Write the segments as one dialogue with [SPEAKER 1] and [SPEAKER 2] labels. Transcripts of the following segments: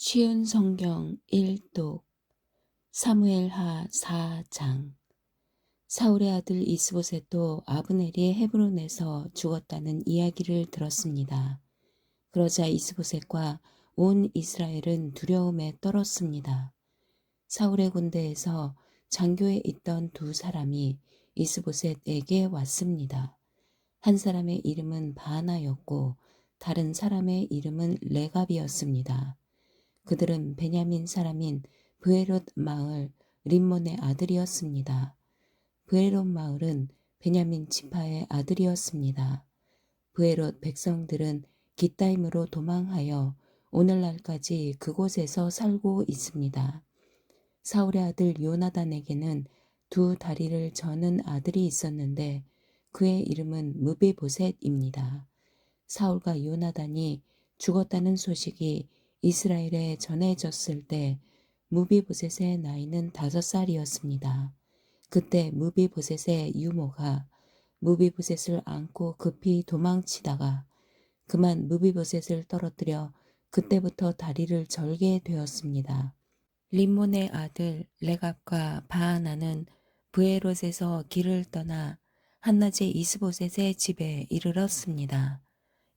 [SPEAKER 1] 쉬운 성경 1독 사무엘하 4장. 사울의 아들 이스보셋도 아브넬이 헤브론에서 죽었다는 이야기를 들었습니다. 그러자 이스보셋과 온 이스라엘은 두려움에 떨었습니다. 사울의 군대에서 장교에 있던 두 사람이 이스보셋에게 왔습니다. 한 사람의 이름은 바나였고 다른 사람의 이름은 레갑이었습니다. 그들은 베냐민 사람인 브에롯 마을 림몬의 아들이었습니다. 브에롯 마을은 베냐민 지파의 아들이었습니다. 브에롯 백성들은 기타임으로 도망하여 오늘날까지 그곳에서 살고 있습니다. 사울의 아들 요나단에게는 두 다리를 저는 아들이 있었는데 그의 이름은 무비보셋입니다. 사울과 요나단이 죽었다는 소식이 이스라엘에 전해졌을 때 무비보셋의 나이는 5살이었습니다. 그때 무비보셋의 유모가 무비보셋을 안고 급히 도망치다가 그만 무비보셋을 떨어뜨려 그때부터 다리를 절게 되었습니다. 림몬의 아들 레갑과 바하나는 브에롯에서 길을 떠나 한낮에 이스보셋의 집에 이르렀습니다.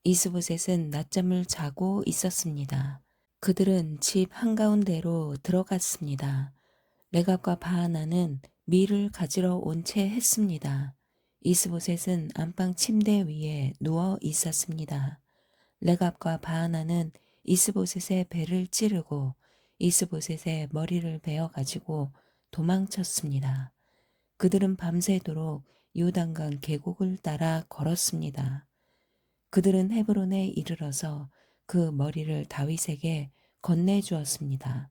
[SPEAKER 1] 이스보셋은 낮잠을 자고 있었습니다. 그들은 집 한가운데로 들어갔습니다. 레갑과 바하나는 밀을 가지러 온 채 했습니다. 이스보셋은 안방 침대 위에 누워 있었습니다. 레갑과 바하나는 이스보셋의 배를 찌르고 이스보셋의 머리를 베어 가지고 도망쳤습니다. 그들은 밤새도록 요단강 계곡을 따라 걸었습니다. 그들은 헤브론에 이르러서 그 머리를 다윗에게 건네주었습니다.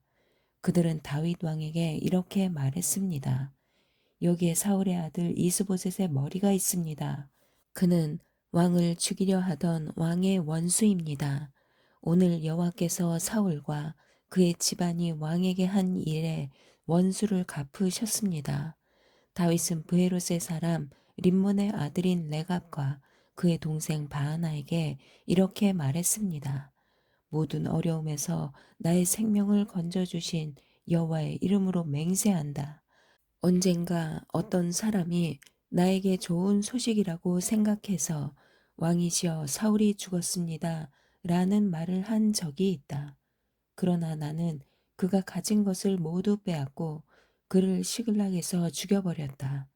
[SPEAKER 1] 그들은 다윗 왕에게 이렇게 말했습니다. 여기에 사울의 아들 이스보셋의 머리가 있습니다. 그는 왕을 죽이려 하던 왕의 원수입니다. 오늘 여호와께서 사울과 그의 집안이 왕에게 한 일에 원수를 갚으셨습니다. 다윗은 브에롯의 사람 림몬의 아들인 레갑과 그의 동생 바하나에게 이렇게 말했습니다. 모든 어려움에서 나의 생명을 건져주신 여호와의 이름으로 맹세한다. 언젠가 어떤 사람이 나에게 좋은 소식이라고 생각해서 왕이시여 사울이 죽었습니다. 라는 말을 한 적이 있다. 그러나 나는 그가 가진 것을 모두 빼앗고 그를 시글락에서 죽여버렸다.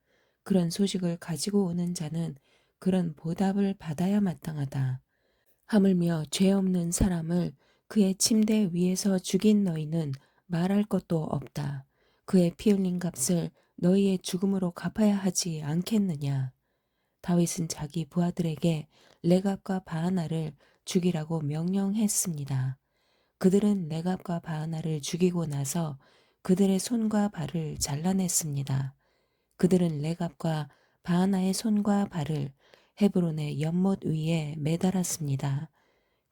[SPEAKER 1] 그런 소식을 가지고 오는 자는 그런 보답을 받아야 마땅하다. 하물며 죄 없는 사람을 그의 침대 위에서 죽인 너희는 말할 것도 없다. 그의 피 흘린 값을 너희의 죽음으로 갚아야 하지 않겠느냐. 다윗은 자기 부하들에게 레갑과 바하나를 죽이라고 명령했습니다. 그들은 레갑과 바하나를 죽이고 나서 그들의 손과 발을 잘라냈습니다. 그들은 레갑과 바하나의 손과 발을 헤브론의 연못 위에 매달았습니다.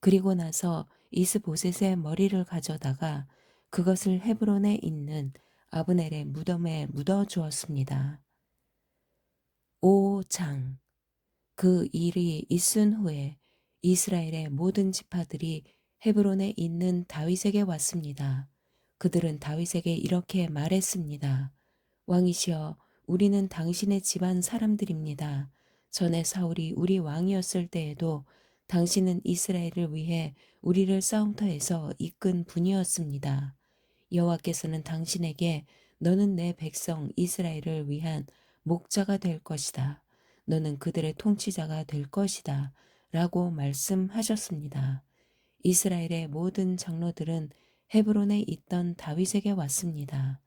[SPEAKER 1] 그리고 나서 이스보셋의 머리를 가져다가 그것을 헤브론에 있는 아브넬의 무덤에 묻어 주었습니다. 5장. 그 일이 있은 후에 이스라엘의 모든 지파들이 헤브론에 있는 다윗에게 왔습니다. 그들은 다윗에게 이렇게 말했습니다. 왕이시여, 우리는 당신의 집안 사람들입니다. 전에 사울이 우리 왕이었을 때에도 당신은 이스라엘을 위해 우리를 싸움터에서 이끈 분이었습니다. 여호와께서는 당신에게 너는 내 백성 이스라엘을 위한 목자가 될 것이다. 너는 그들의 통치자가 될 것이다. 라고 말씀하셨습니다. 이스라엘의 모든 장로들은 헤브론에 있던 다윗에게 왔습니다.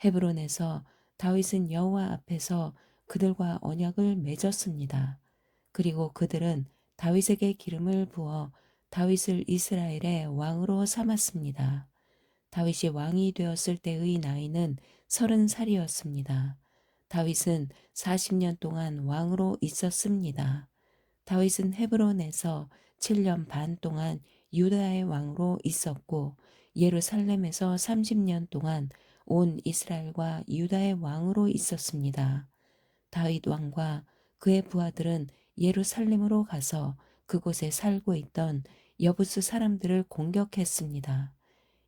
[SPEAKER 1] 헤브론에서 다윗은 여호와 앞에서 그들과 언약을 맺었습니다. 그리고 그들은 다윗에게 기름을 부어 다윗을 이스라엘의 왕으로 삼았습니다. 다윗이 왕이 되었을 때의 나이는 30살이었습니다. 다윗은 40년 동안 왕으로 있었습니다. 다윗은 헤브론에서 7년 반 동안 유다의 왕으로 있었고 예루살렘에서 30년 동안 온 이스라엘과 유다의 왕으로 있었습니다. 다윗 왕과 그의 부하들은 예루살렘으로 가서 그곳에 살고 있던 여부스 사람들을 공격했습니다.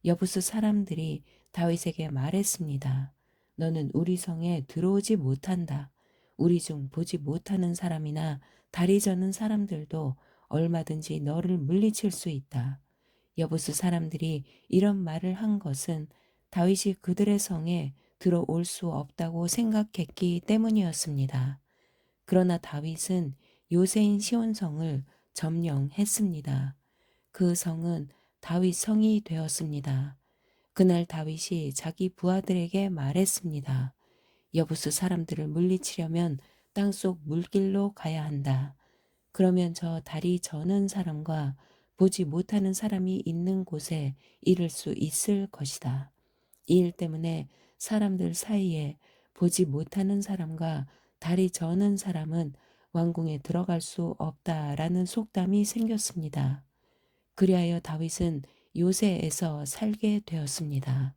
[SPEAKER 1] 여부스 사람들이 다윗에게 말했습니다. 너는 우리 성에 들어오지 못한다. 우리 중 보지 못하는 사람이나 다리 저는 사람들도 얼마든지 너를 물리칠 수 있다. 여부스 사람들이 이런 말을 한 것은 다윗이 그들의 성에 들어올 수 없다고 생각했기 때문이었습니다. 그러나 다윗은 요새인 시온성을 점령했습니다. 그 성은 다윗 성이 되었습니다. 그날 다윗이 자기 부하들에게 말했습니다. 여부스 사람들을 물리치려면 땅속 물길로 가야 한다. 그러면 저 다리 저는 사람과 보지 못하는 사람이 있는 곳에 이를 수 있을 것이다. 이 일 때문에 사람들 사이에 보지 못하는 사람과 다리 저는 사람은 왕궁에 들어갈 수 없다라는 속담이 생겼습니다. 그리하여 다윗은 요새에서 살게 되었습니다.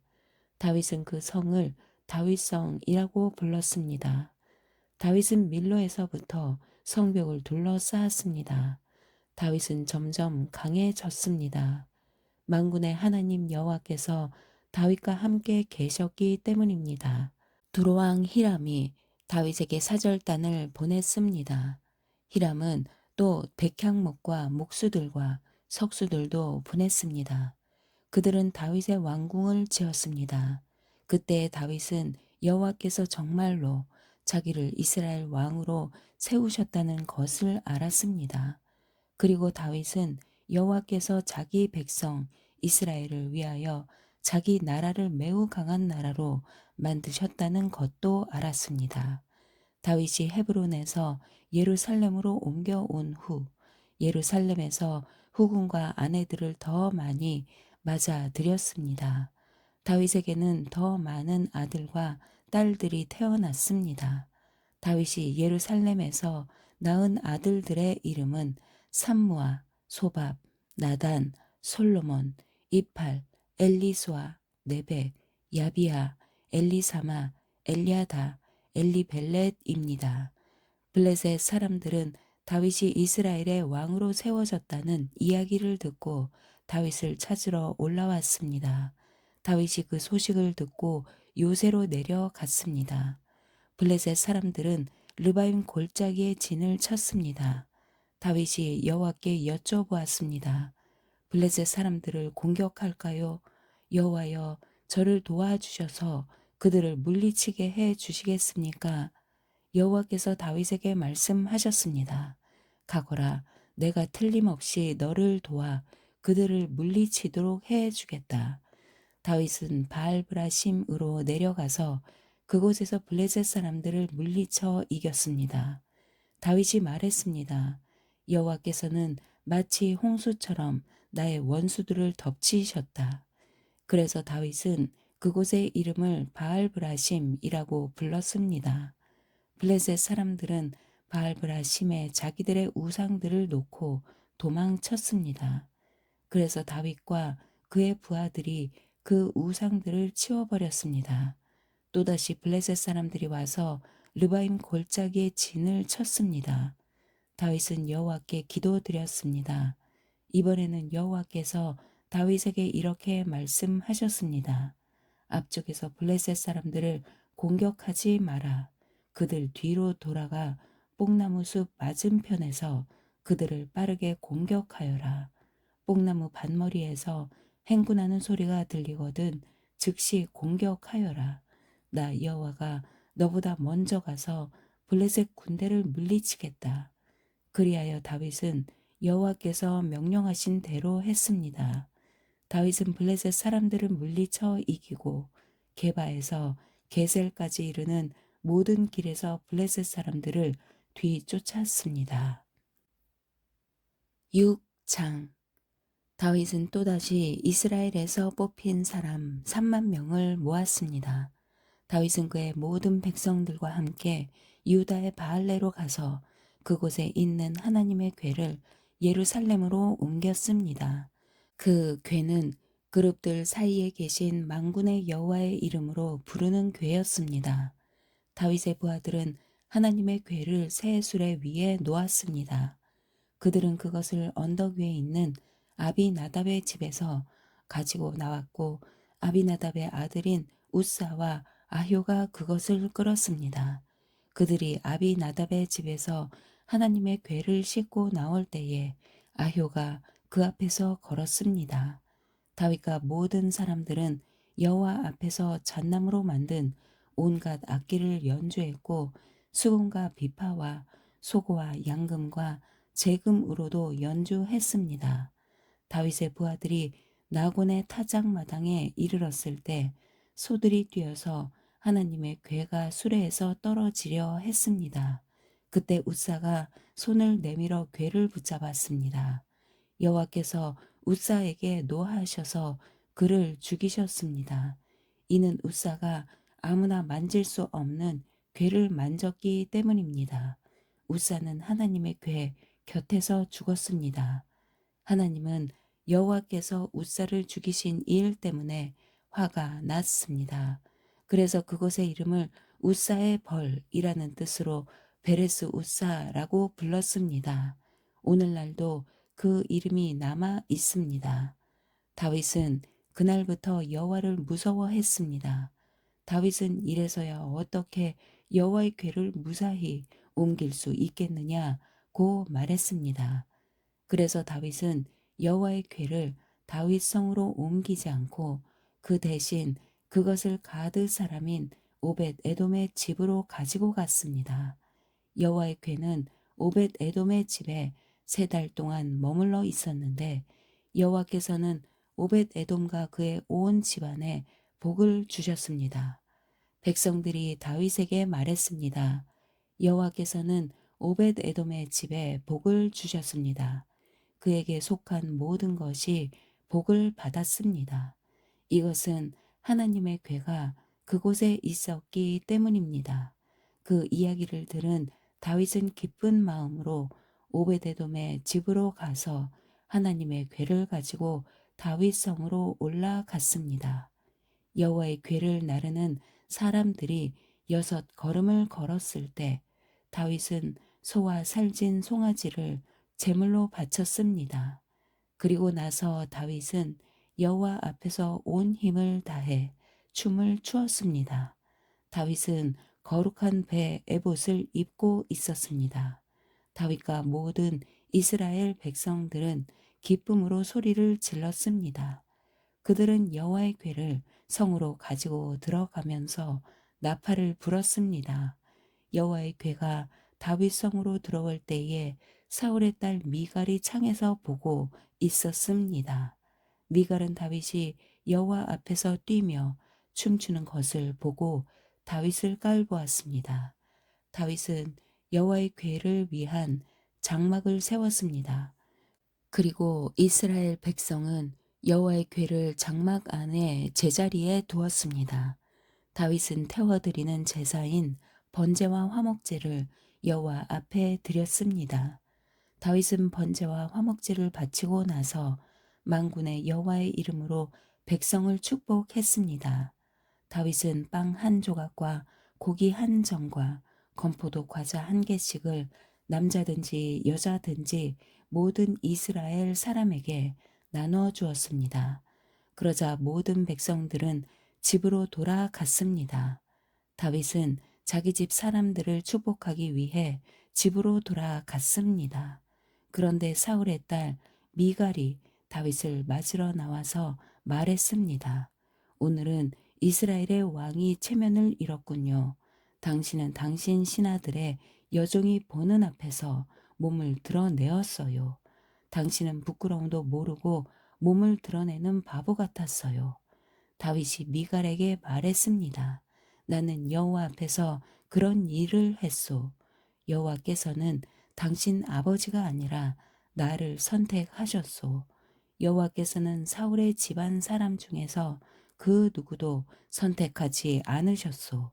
[SPEAKER 1] 다윗은 그 성을 다윗성이라고 불렀습니다. 다윗은 밀로에서부터 성벽을 둘러싸았습니다. 다윗은 점점 강해졌습니다. 만군의 하나님 여호와께서 다윗과 함께 계셨기 때문입니다. 두로왕 히람이 다윗에게 사절단을 보냈습니다. 히람은 또 백향목과 목수들과 석수들도 보냈습니다. 그들은 다윗의 왕궁을 지었습니다. 그때 다윗은 여호와께서 정말로 자기를 이스라엘 왕으로 세우셨다는 것을 알았습니다. 그리고 다윗은 여호와께서 자기 백성 이스라엘을 위하여 자기 나라를 매우 강한 나라로 만드셨다는 것도 알았습니다. 다윗이 헤브론에서 예루살렘으로 옮겨온 후 예루살렘에서 후궁과 아내들을 더 많이 맞아들였습니다. 다윗에게는 더 많은 아들과 딸들이 태어났습니다. 다윗이 예루살렘에서 낳은 아들들의 이름은 삼무아, 소밥, 나단, 솔로몬, 이팔, 엘리수아, 네벡, 야비아, 엘리사마, 엘리아다, 엘리벨렛입니다. 블레셋 사람들은 다윗이 이스라엘의 왕으로 세워졌다는 이야기를 듣고 다윗을 찾으러 올라왔습니다. 다윗이 그 소식을 듣고 요새로 내려갔습니다. 블레셋 사람들은 르바임 골짜기에 진을 쳤습니다. 다윗이 여호와께 여쭤보았습니다. 블레셋 사람들을 공격할까요? 여호와여, 저를 도와주셔서 그들을 물리치게 해 주시겠습니까? 여호와께서 다윗에게 말씀하셨습니다. 가거라, 내가 틀림없이 너를 도와 그들을 물리치도록 해 주겠다. 다윗은 바알브라심으로 내려가서 그곳에서 블레셋 사람들을 물리쳐 이겼습니다. 다윗이 말했습니다. 여호와께서는 마치 홍수처럼 나의 원수들을 덮치셨다. 그래서 다윗은 그곳의 이름을 바알브라심이라고 불렀습니다. 블레셋 사람들은 바알브라심에 자기들의 우상들을 놓고 도망쳤습니다. 그래서 다윗과 그의 부하들이 그 우상들을 치워버렸습니다. 또다시 블레셋 사람들이 와서 르바임 골짜기에 진을 쳤습니다. 다윗은 여호와께 기도드렸습니다. 이번에는 여호와께서 다윗에게 이렇게 말씀하셨습니다. 앞쪽에서 블레셋 사람들을 공격하지 마라. 그들 뒤로 돌아가 뽕나무 숲 맞은편에서 그들을 빠르게 공격하여라. 뽕나무 반머리에서 행군하는 소리가 들리거든 즉시 공격하여라. 나 여호와가 너보다 먼저 가서 블레셋 군대를 물리치겠다. 그리하여 다윗은 여호와께서 명령하신 대로 했습니다. 다윗은 블레셋 사람들을 물리쳐 이기고 게바에서 게셀까지 이르는 모든 길에서 블레셋 사람들을 뒤쫓았습니다. 6장 다윗은 또다시 이스라엘에서 뽑힌 사람 3만 명을 모았습니다. 다윗은 그의 모든 백성들과 함께 유다의 바알레로 가서 그곳에 있는 하나님의 궤를 예루살렘으로 옮겼습니다. 그 궤는 그룹들 사이에 계신 만군의 여호와의 이름으로 부르는 궤였습니다. 다윗의 부하들은 하나님의 궤를 새 수레 위에 놓았습니다. 그들은 그것을 언덕 위에 있는 아비나답의 집에서 가지고 나왔고 아비나답의 아들인 우사와 아효가 그것을 끌었습니다. 그들이 아비나답의 집에서 하나님의 궤를 싣고 나올 때에 아효가 그 앞에서 걸었습니다. 다윗과 모든 사람들은 여호와 앞에서 잣나무로 만든 온갖 악기를 연주했고 수금과 비파와 소고와 양금과 재금으로도 연주했습니다. 다윗의 부하들이 나곤의 타작마당에 이르렀을 때 소들이 뛰어서 하나님의 궤가 수레에서 떨어지려 했습니다. 그때 우사가 손을 내밀어 궤를 붙잡았습니다. 여호와께서 우사에게 노하셔서 그를 죽이셨습니다. 이는 우사가 아무나 만질 수 없는 궤를 만졌기 때문입니다. 우사는 하나님의 궤 곁에서 죽었습니다. 하나님은 여호와께서 우사를 죽이신 일 때문에 화가 났습니다. 그래서 그곳의 이름을 우사의 벌이라는 뜻으로 베레스 우사라고 불렀습니다. 오늘날도 그 이름이 남아 있습니다. 다윗은 그날부터 여호와를 무서워했습니다. 다윗은 이래서야 어떻게 여호와의 궤를 무사히 옮길 수 있겠느냐고 말했습니다. 그래서 다윗은 여호와의 궤를 다윗성으로 옮기지 않고 그 대신 그것을 가드 사람인 오벳 에돔의 집으로 가지고 갔습니다. 여호와의 궤는 오벳 에돔의 집에 3달 동안 머물러 있었는데 여호와께서는 오벳 에돔과 그의 온 집안에 복을 주셨습니다. 백성들이 다윗에게 말했습니다. 여호와께서는 오벳 에돔의 집에 복을 주셨습니다. 그에게 속한 모든 것이 복을 받았습니다. 이것은 하나님의 궤가 그곳에 있었기 때문입니다. 그 이야기를 들은 다윗은 기쁜 마음으로 오베데돔의 집으로 가서 하나님의 궤를 가지고 다윗성으로 올라갔습니다. 여호와의 궤를 나르는 사람들이 6걸음을 걸었을 때 다윗은 소와 살진 송아지를 제물로 바쳤습니다. 그리고 나서 다윗은 여호와 앞에서 온 힘을 다해 춤을 추었습니다. 다윗은 거룩한 배 에봇을 입고 있었습니다. 다윗과 모든 이스라엘 백성들은 기쁨으로 소리를 질렀습니다. 그들은 여호와의 궤를 성으로 가지고 들어가면서 나팔을 불었습니다. 여호와의 궤가 다윗 성으로 들어올 때에 사울의 딸 미갈이 창에서 보고 있었습니다. 미갈은 다윗이 여호와 앞에서 뛰며 춤추는 것을 보고 다윗을 깔보았습니다. 다윗은 여호와의 궤를 위한 장막을 세웠습니다. 그리고 이스라엘 백성은 여호와의 궤를 장막 안에 제자리에 두었습니다. 다윗은 태워드리는 제사인 번제와 화목제를 여호와 앞에 드렸습니다. 다윗은 번제와 화목제를 바치고 나서 만군의 여호와의 이름으로 백성을 축복했습니다. 다윗은 빵 1조각과 고기 1점과 건포도 과자 1개씩을 남자든지 여자든지 모든 이스라엘 사람에게 나눠 주었습니다. 그러자 모든 백성들은 집으로 돌아갔습니다. 다윗은 자기 집 사람들을 축복하기 위해 집으로 돌아갔습니다. 그런데 사울의 딸 미갈이 다윗을 맞으러 나와서 말했습니다. 오늘은 이스라엘의 왕이 체면을 잃었군요. 당신은 당신 신하들의 여종이 보는 앞에서 몸을 드러내었어요. 당신은 부끄러움도 모르고 몸을 드러내는 바보 같았어요. 다윗이 미갈에게 말했습니다. 나는 여호와 앞에서 그런 일을 했소. 여호와께서는 당신 아버지가 아니라 나를 선택하셨소. 여호와께서는 사울의 집안 사람 중에서 그 누구도 선택하지 않으셨소.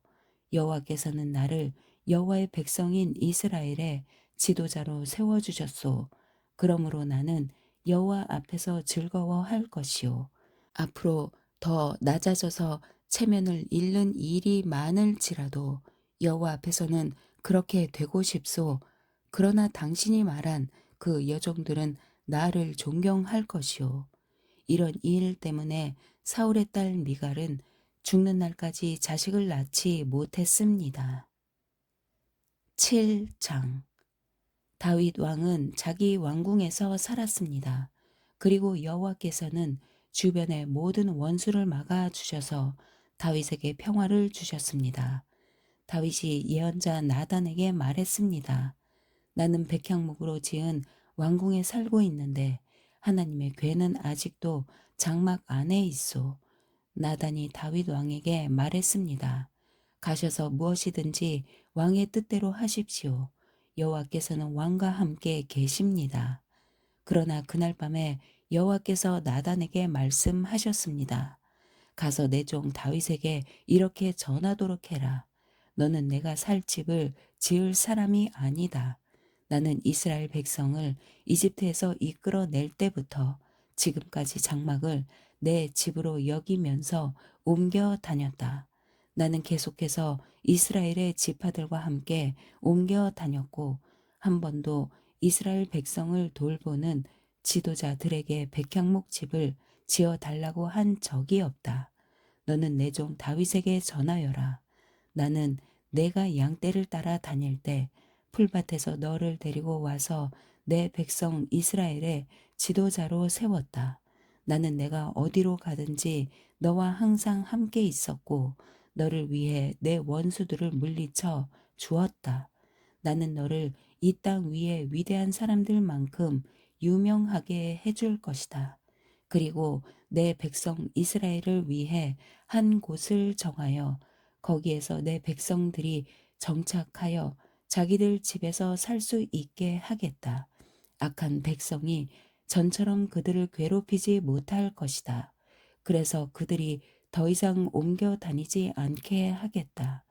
[SPEAKER 1] 여호와께서는 나를 여호와의 백성인 이스라엘의 지도자로 세워주셨소. 그러므로 나는 여호와 앞에서 즐거워할 것이요. 앞으로 더 낮아져서 체면을 잃는 일이 많을지라도 여호와 앞에서는 그렇게 되고 싶소. 그러나 당신이 말한 그 여종들은 나를 존경할 것이요. 이런 일 때문에 사울의 딸 미갈은 죽는 날까지 자식을 낳지 못했습니다. 7장. 다윗 왕은 자기 왕궁에서 살았습니다. 그리고 여호와께서는 주변의 모든 원수를 막아 주셔서 다윗에게 평화를 주셨습니다. 다윗이 예언자 나단에게 말했습니다. 나는 백향목으로 지은 왕궁에 살고 있는데 하나님의 궤는 아직도 장막 안에 있소. 나단이 다윗 왕에게 말했습니다. 가셔서 무엇이든지 왕의 뜻대로 하십시오. 여호와께서는 왕과 함께 계십니다. 그러나 그날 밤에 여호와께서 나단에게 말씀하셨습니다. 가서 내 종 다윗에게 이렇게 전하도록 해라. 너는 내가 살 집을 지을 사람이 아니다. 나는 이스라엘 백성을 이집트에서 이끌어낼 때부터 지금까지 장막을 내 집으로 여기면서 옮겨 다녔다. 나는 계속해서 이스라엘의 지파들과 함께 옮겨 다녔고 한 번도 이스라엘 백성을 돌보는 지도자들에게 백향목 집을 지어 달라고 한 적이 없다. 너는 내 종 다윗에게 전하여라. 나는 내가 양떼를 따라 다닐 때 풀밭에서 너를 데리고 와서 내 백성 이스라엘의 지도자로 세웠다. 나는 내가 어디로 가든지 너와 항상 함께 있었고 너를 위해 내 원수들을 물리쳐 주었다. 나는 너를 이 땅 위에 위대한 사람들만큼 유명하게 해줄 것이다. 그리고 내 백성 이스라엘을 위해 한 곳을 정하여 거기에서 내 백성들이 정착하여 자기들 집에서 살 수 있게 하겠다. 악한 백성이 전처럼 그들을 괴롭히지 못할 것이다. 그래서 그들이 더 이상 옮겨 다니지 않게 하겠다.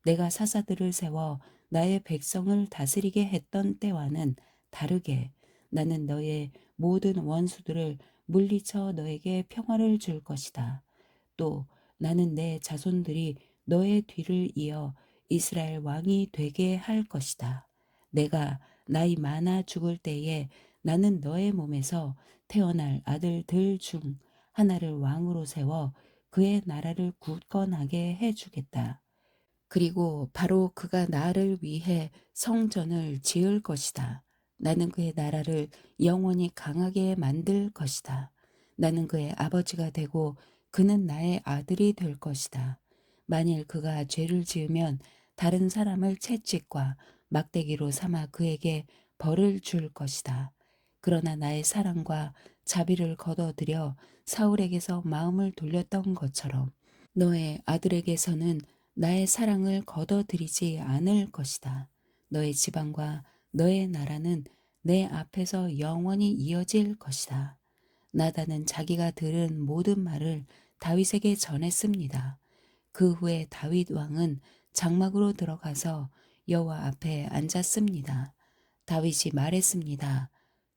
[SPEAKER 1] 내가 사사들을 세워 나의 백성을 다스리게 했던 때와는 다르게 나는 너의 모든 원수들을 물리쳐 너에게 평화를 줄 것이다. 또 나는 내 자손들이 너의 뒤를 이어 이스라엘 왕이 되게 할 것이다. 내가 나이 많아 죽을 때에 나는 너의 몸에서 태어날 아들들 중 하나를 왕으로 세워 그의 나라를 굳건하게 해주겠다. 그리고 바로 그가 나를 위해 성전을 지을 것이다. 나는 그의 나라를 영원히 강하게 만들 것이다. 나는 그의 아버지가 되고 그는 나의 아들이 될 것이다. 만일 그가 죄를 지으면 다른 사람을 채찍과 막대기로 삼아 그에게 벌을 줄 것이다. 그러나 나의 사랑과 자비를 거둬들여 사울에게서 마음을 돌렸던 것처럼 너의 아들에게서는 나의 사랑을 거둬들이지 않을 것이다. 너의 지방과 너의 나라는 내 앞에서 영원히 이어질 것이다. 나단은 자기가 들은 모든 말을 다윗에게 전했습니다. 그 후에 다윗 왕은 장막으로 들어가서 여호와 앞에 앉았습니다. 다윗이 말했습니다.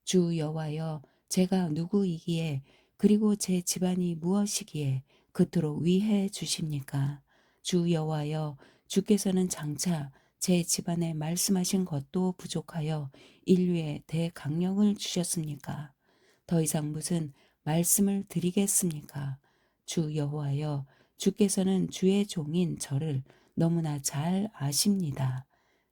[SPEAKER 1] 주 여호와여, 제가 누구이기에 그리고 제 집안이 무엇이기에 그토록 위해 주십니까? 주 여호와여, 주께서는 장차 제 집안에 말씀하신 것도 부족하여 인류에 대강령을 주셨습니까? 더 이상 무슨 말씀을 드리겠습니까? 주 여호와여, 주께서는 주의 종인 저를 너무나 잘 아십니다.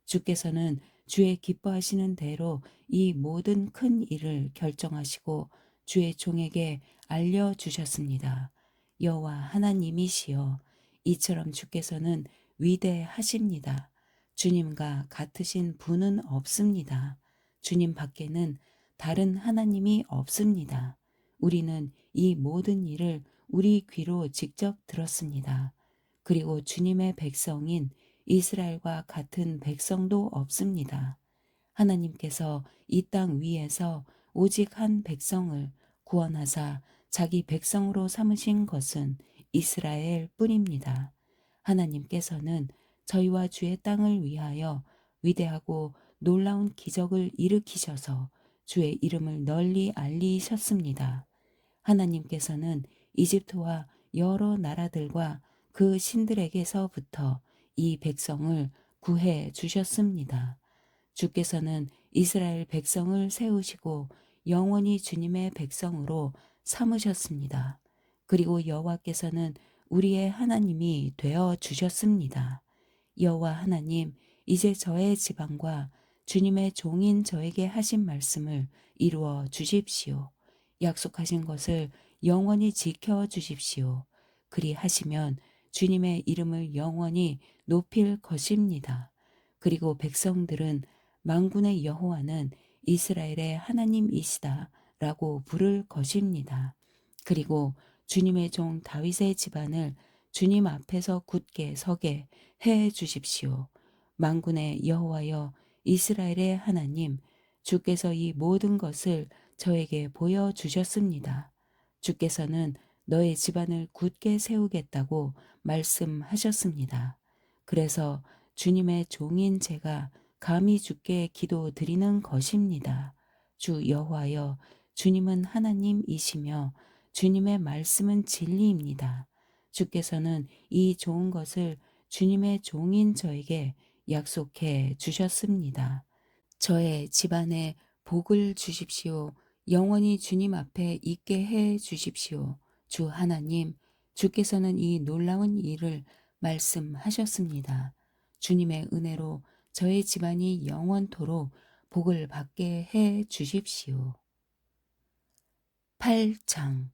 [SPEAKER 1] 주께서는 주의 기뻐하시는 대로 이 모든 큰 일을 결정하시고 주의 종에게 알려주셨습니다. 여호와 하나님이시여, 이처럼 주께서는 위대하십니다. 주님과 같으신 분은 없습니다. 주님 밖에는 다른 하나님이 없습니다. 우리는 이 모든 일을 우리 귀로 직접 들었습니다. 그리고 주님의 백성인 이스라엘과 같은 백성도 없습니다. 하나님께서 이 땅 위에서 오직 한 백성을 구원하사 자기 백성으로 삼으신 것은 이스라엘 뿐입니다. 하나님께서는 저희와 주의 땅을 위하여 위대하고 놀라운 기적을 일으키셔서 주의 이름을 널리 알리셨습니다. 하나님께서는 이집트와 여러 나라들과 그 신들에게서부터 이 백성을 구해 주셨습니다. 주께서는 이스라엘 백성을 세우시고 영원히 주님의 백성으로 삼으셨습니다. 그리고 여호와께서는 우리의 하나님이 되어 주셨습니다. 여호와 하나님, 이제 저의 지방과 주님의 종인 저에게 하신 말씀을 이루어 주십시오. 약속하신 것을 영원히 지켜 주십시오. 그리하시면 주님의 이름을 영원히 높일 것입니다. 그리고 백성들은 만군의 여호와는 이스라엘의 하나님이시다 라고 부를 것입니다. 그리고 주님의 종 다윗의 집안을 주님 앞에서 굳게 서게 해 주십시오. 만군의 여호와여, 이스라엘의 하나님, 주께서 이 모든 것을 저에게 보여주셨습니다. 주께서는 너의 집안을 굳게 세우겠다고 말씀하셨습니다. 그래서 주님의 종인 제가 감히 주께 기도드리는 것입니다. 주 여호와여, 주님은 하나님이시며 주님의 말씀은 진리입니다. 주께서는 이 좋은 것을 주님의 종인 저에게 약속해 주셨습니다. 저의 집안에 복을 주십시오. 영원히 주님 앞에 있게 해 주십시오. 주 하나님, 주께서는 이 놀라운 일을 말씀하셨습니다. 주님의 은혜로 저의 집안이 영원토록 복을 받게 해 주십시오. 8장.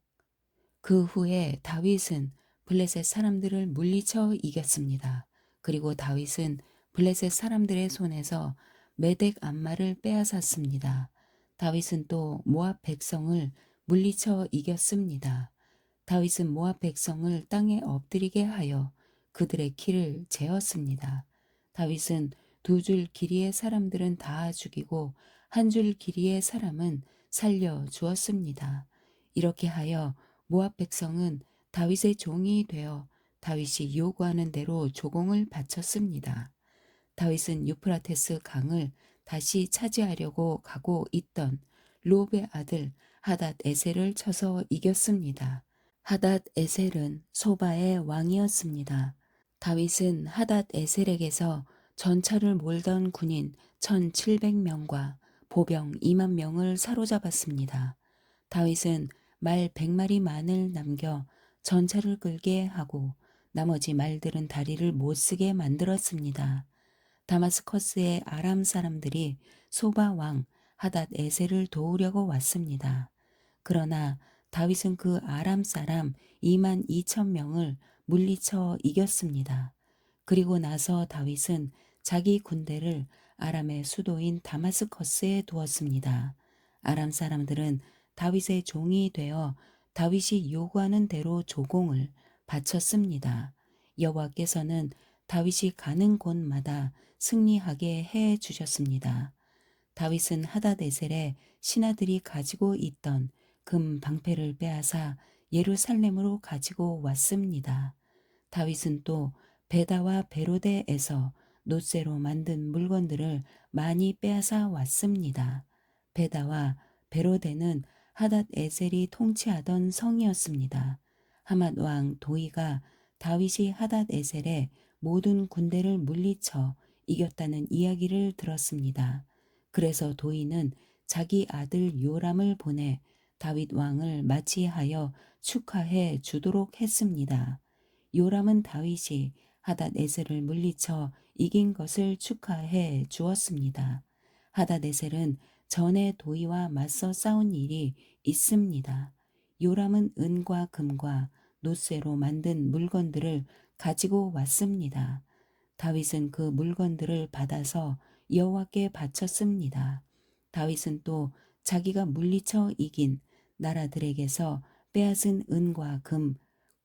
[SPEAKER 1] 그 후에 다윗은 블레셋 사람들을 물리쳐 이겼습니다. 그리고 다윗은 블레셋 사람들의 손에서 메덱 암마를 빼앗았습니다. 다윗은 또 모압 백성을 물리쳐 이겼습니다. 다윗은 모압 백성을 땅에 엎드리게 하여 그들의 키를 재었습니다. 다윗은 2줄 길이의 사람들은 다 죽이고 1줄 길이의 사람은 살려 주었습니다. 이렇게 하여 모압 백성은 다윗의 종이 되어 다윗이 요구하는 대로 조공을 바쳤습니다. 다윗은 유프라테스 강을 다시 차지하려고 가고 있던 롭의 아들 하닷 에셀을 쳐서 이겼습니다. 하닷 에셀은 소바의 왕이었습니다. 다윗은 하닷 에셀에게서 전차를 몰던 군인 1,700명과 보병 2만 명을 사로잡았습니다. 다윗은 말 100마리만을 남겨 전차를 끌게 하고 나머지 말들은 다리를 못 쓰게 만들었습니다. 다마스커스의 아람 사람들이 소바 왕 하닷 에셀을 도우려고 왔습니다. 그러나 다윗은 그 아람 사람 2만 2천 명을 물리쳐 이겼습니다. 그리고 나서 다윗은 자기 군대를 아람의 수도인 다마스커스에 두었습니다. 아람 사람들은 다윗의 종이 되어 다윗이 요구하는 대로 조공을 바쳤습니다. 여호와께서는 다윗이 가는 곳마다 승리하게 해 주셨습니다. 다윗은 하닷에셀의 신하들이 가지고 있던 금 방패를 빼앗아 예루살렘으로 가지고 왔습니다. 다윗은 또 베다와 베로데에서 노쇠로 만든 물건들을 많이 빼앗아 왔습니다. 베다와 베로데는 하닷에셀이 통치하던 성이었습니다. 하맛 왕 도이가 다윗이 하닷에셀의 모든 군대를 물리쳐 이겼다는 이야기를 들었습니다. 그래서 도이는 자기 아들 요람을 보내 다윗 왕을 맞이하여 축하해 주도록 했습니다. 요람은 다윗이 하닷에셀을 물리쳐 이긴 것을 축하해 주었습니다. 하닷에셀은 전에 도이와 맞서 싸운 일이 있습니다. 요람은 은과 금과 노쇠로 만든 물건들을 가지고 왔습니다. 다윗은 그 물건들을 받아서 여호와께 바쳤습니다. 다윗은 또 자기가 물리쳐 이긴 나라들에게서 빼앗은 은과 금,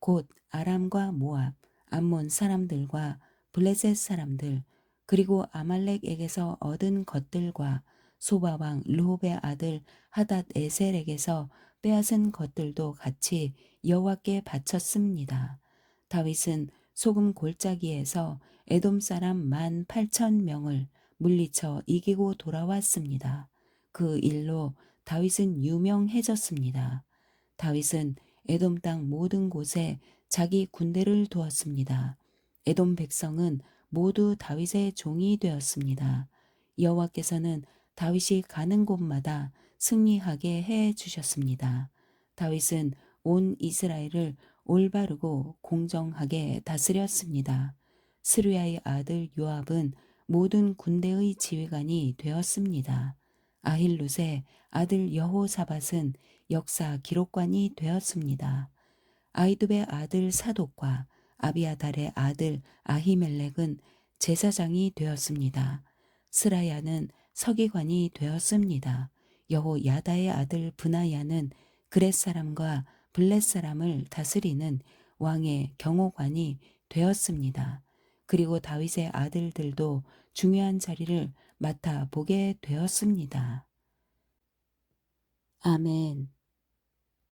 [SPEAKER 1] 곧 아람과 모압, 암몬 사람들과 블레셋 사람들, 그리고 아말렉에게서 얻은 것들과 소바왕 르홉의 아들 하닷 에셀에게서 빼앗은 것들도 같이 여호와께 바쳤습니다. 다윗은 소금 골짜기에서 에돔 사람 18,000명을 물리쳐 이기고 돌아왔습니다. 그 일로 다윗은 유명해졌습니다. 다윗은 에돔 땅 모든 곳에 자기 군대를 두었습니다. 에돔 백성은 모두 다윗의 종이 되었습니다. 여호와께서는 다윗이 가는 곳마다 승리하게 해 주셨습니다. 다윗은 온 이스라엘을 올바르고 공정하게 다스렸습니다. 스루야의 아들 요압은 모든 군대의 지휘관이 되었습니다. 아힐룻의 아들 여호사밧은 역사 기록관이 되었습니다. 아이두베의 아들 사독과 아비아달의 아들 아히멜렉은 제사장이 되었습니다. 스라야는 서기관이 되었습니다. 여호야다의 아들 브나야는 그렛 사람과 블렛 사람을 다스리는 왕의 경호관이 되었습니다. 그리고 다윗의 아들들도 중요한 자리를 맡아보게 되었습니다. 아멘.